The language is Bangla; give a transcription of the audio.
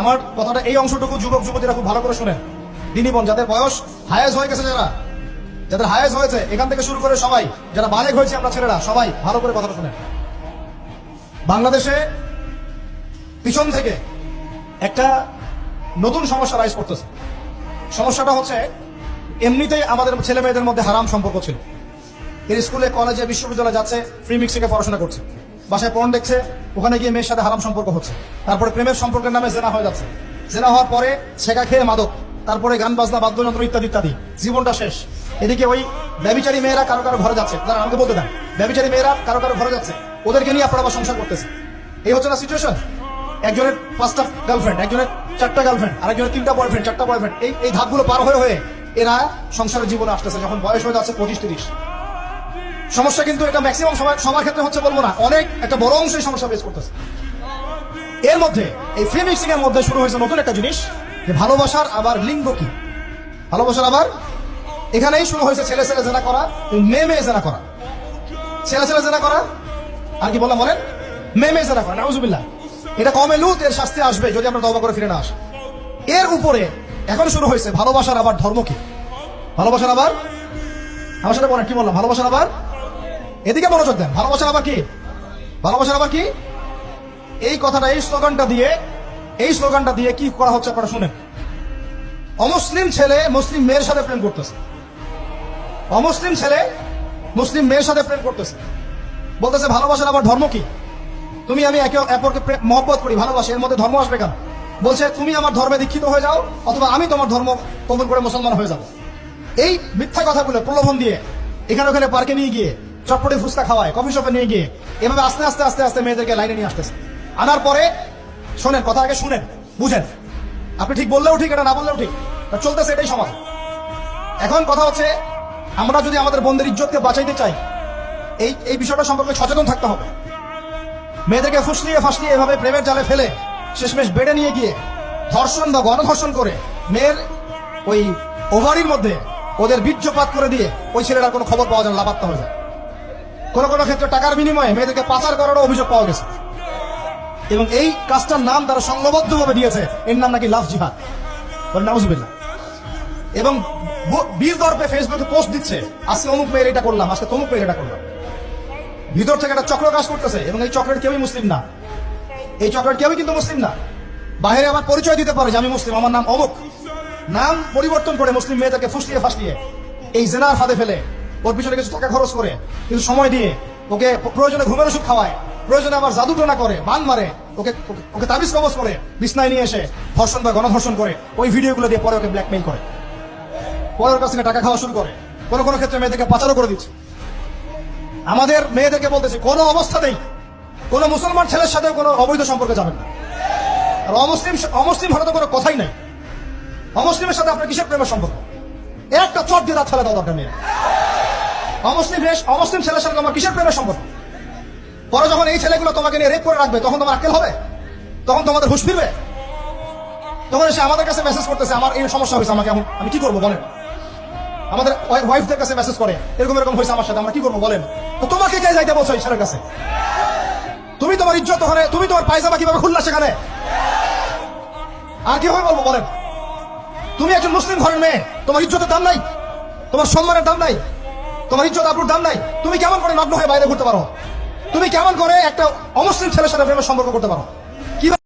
আমার কথাটা এই অংশটুকু যুবক যুবতীরা খুব ভালো করে শুনেন। দিনী বোন, যাদের বয়স হায়েজ হয়ে গেছে, যাদের হায়েজ হয়েছে, এখান থেকে শুরু করে সবাই, যারা বালেগ হয়েছে আমরা ছেলেরা, সবাই ভালো করে কথাটা শুনেন। বাংলাদেশে পিছন থেকে একটা নতুন সমস্যা রাইজ করতেছে। সমস্যাটা হচ্ছে, এমনিতেই আমাদের ছেলে মেয়েদের মধ্যে হারাম সম্পর্ক ছিল। এর স্কুলে, কলেজে, বিশ্ববিদ্যালয়ে যাচ্ছে, ফ্রি মিক্সিংয়ে পড়াশোনা করছে, বাসায় পর্ন দেখছে, ওখানে গিয়ে মেয়ের সাথে হারাম সম্পর্ক হচ্ছে, তারপরে প্রেমের সম্পর্কের নামে জেনা হয়ে যাচ্ছে, জেনা হওয়ার পরে ছেঁকা খেয়ে মাদক, তারপরে গান বাজনা, বাদ্যযন্ত্র ইত্যাদি ইত্যাদি, জীবনটা শেষ। এদিকে ওই ব্যভিচারী মেয়েরা কারো কারো ঘরে যাচ্ছে, তারা আমাকে বলতে দেন, ব্যভিচারী মেয়েরা কারো কারো ঘরে যাচ্ছে, ওদেরকে নিয়ে আপনারা আবার সংসার করতেছে। এই হচ্ছে না সিচুয়েশন? একজনের 5টা গার্লফ্রেন্ড, একজনের 4টা গার্লফ্রেন্ড, আরেকজনের 3টা বয়ফ্রেন্ড, 4টা বয়ফ্রেন্ড, এই ধাপগুলো পার হয়ে হয়ে এরা সংসারের জীবনে আসতেছে যখন বয়স হয়ে যাচ্ছে 25-30। সমস্যা কিন্তু এটা ম্যাক্সিমাম সবার ক্ষেত্রে হচ্ছে বলবো না, অনেক একটা বড় অংশ এই সমস্যা ফেস করতেছে। এর মধ্যে এই ফ্রি মিক্সিং এর মধ্যে শুরু হয়েছে নতুন একটা জিনিস, যে ভালোবাসার আবার লিঙ্গ কি। ভালোবাসার আবার এখানেই শুরু হয়েছে ছেলে ছেলে জেনা করা, মেয়ে মেয়ে জেনা করা, ছেলে ছেলে জেনা করা, আর কি বললাম বলেন, মেয়ে মেয়ে জেনা করা। নাউজুবিল্লাহ। এটা কমে লুত, এর শাস্তি আসবে যদি আমরা তওবা করে ফিরে না আসি। এর উপরে এখন শুরু হয়েছে ভালোবাসার আবার ধর্ম কি। ভালোবাসার আবার, আমার সাথে বলেন কি বললাম, ভালোবাসার আবার, এদিকে মনোযোগ দেন, ভালোবাসার আবার কি, ভালোবাসার আবার কি। এই কথাটা, এই স্লোগানটা দিয়ে কি করা হচ্ছে আপনারা শুনেন। অমুসলিম ছেলে মুসলিম মেয়ের সাথে প্রেম করতেছে, অমুসলিম ছেলে মুসলিম মেয়ের সাথে প্রেম করতেছে, বলতেছে ভালোবাসার আবার ধর্ম কি। তুমি আমি একে অপরকে মহব্বত করি, ভালোবাসি, এর মধ্যে ধর্ম আসবে কেন? বলছে তুমি আমার ধর্মে দীক্ষিত হয়ে যাও, অথবা আমি তোমার ধর্ম কবুল করে মুসলমান হয়ে যাবো। এই মিথ্যা কথাগুলো প্রলোভন দিয়ে এখানে ওখানে পার্কে নিয়ে গিয়ে, চটপটে ফুচকা খাওয়ায়, কফি শপে নিয়ে গিয়ে, এভাবে আস্তে আস্তে আস্তে আস্তে মেয়েদেরকে লাইনে নিয়ে আসতেছে। আনার পরে শোনেন, কথা আগে শুনেন, বুঝেন। আপনি ঠিক বললেও ঠিক, এটা না বললেও ঠিক, চলতেছে এটাই সমাজ। এখন কথা হচ্ছে, আমরা যদি আমাদের বোনদের ইজ্জতকে বাঁচাইতে চাই, এই বিষয়টা সম্পর্কে সচেতন থাকতে হবে। মেয়েদেরকে ফুসলিয়ে ফাসলিয়ে এভাবে প্রেমের জালে ফেলে শেষমেশ বেড়ে নিয়ে গিয়ে ধর্ষণ বা গণধর্ষণ করে মেয়ের ওই ওভারির মধ্যে ওদের বীর্যপাত করে দিয়ে ওই ছেলেটার কোনো খবর পাওয়া যায় না, লাপাত্তা হয়ে যায়। কোনো কোনো ক্ষেত্রে টাকার বিনিময়ে মেয়েদেরকে পাচার করারও অভিযোগ পাওয়া গেছে। এবং এই কাজটার নাম তারা সংঘবদ্ধভাবে দিয়েছে, এর নাম নাকি লাভ জিহাদ। নাউজুবিল্লাহ। এবং বীর দর্পে ফেসবুকে পোস্ট দিচ্ছে, আজকে অমুক মেয়ের এটা করলাম, আজকে তমুক মেয়ের এটা করলাম। ভিতর থেকে একটা চক্র কাজ করতেছে, এবং এই চক্রের কেউই মুসলিম না, এই চক্রের কেউই কিন্তু মুসলিম না। বাইরে আমার পরিচয় দিতে পারে যে আমি মুসলিম, আমার নাম অমুক, নাম পরিবর্তন করে মুসলিম মেয়েটাকে ফুসলিয়ে ফাসলিয়ে এই জেনার ফাঁদে ফেলে ওর পিছনে কিছু টাকা খরচ করে, কিছু সময় দিয়ে ওকে প্রয়োজনে ঘুমের ওষুধ খাওয়ায়, প্রয়োজনে আবার জাদু টোনা করে, বান মারে, ওকে তাবিজ কবজ করে বিছনায় নিয়ে এসে ধর্ষণ বা গণধর্ষণ করে, ওই ভিডিওগুলো দিয়ে পরে ওকে ব্ল্যাকমেইল করে, পরে ওর কাছ থেকে টাকা খাওয়া শুরু করে, কোনো কোনো ক্ষেত্রে মেয়েদেরকে পাচারও করে দিচ্ছে। আমাদের মেয়েদেরকে বলতেছে কোনো অবস্থাতেই কোনো মুসলমান ছেলের সাথে কোনো অবৈধ সম্পর্কে যাবেন না। আর অমুসলিম হলে তো কোনো কথাই নাই। অমুসলিমের সাথে আপনার কিসের প্রেমের সম্পর্ক? একটা চট দিয়ে রাত ফেলে দেওয়া দরকার নেই। অমুসলিম ছেলের সাথে আমার কিসের প্রেমের সম্পর্ক? পরে যখন এই ছেলেগুলো তোমাকে নিয়ে রেপ করে রাখবে, তখন তোমার আক্কেল হবে? তখন তোমাদের হুঁশ ফিরবে? তখন এসে আমাদের কাছে মেসেজ করতেছে, আমার এই সমস্যা হয়েছে, আমাকে আমি কি করবো বলেন? আমাদের ওয়াইফদের কাছে মেসেজ করে, এরকম এরকম হয়েছে আমার সাথে, আমরা কি করবো বলেন? তো তোমাকে কে যাইতে বলছো ঈশ্বরের কাছে? তুমি তোমার ইজ্জত ওখানে, তুমি তোমার পায়জামা কিভাবে খুললা সেখানে? আর কি হবে বলবো বলেন? তুমি একজন মুসলিম ঘরের মেয়ে, তোমার ইজ্জতের দাম নাই, তোমার সম্মানের দাম নাই, তোমার ইজ্জত আবরুর দাম নাই। তুমি কেমন করে নগ্ন হয়ে বাইরে ঘুরতে পারো? তুমি কেমন করে একটা অমুসলিম ছেলের সাথে প্রেমের সম্পর্ক করতে পারো?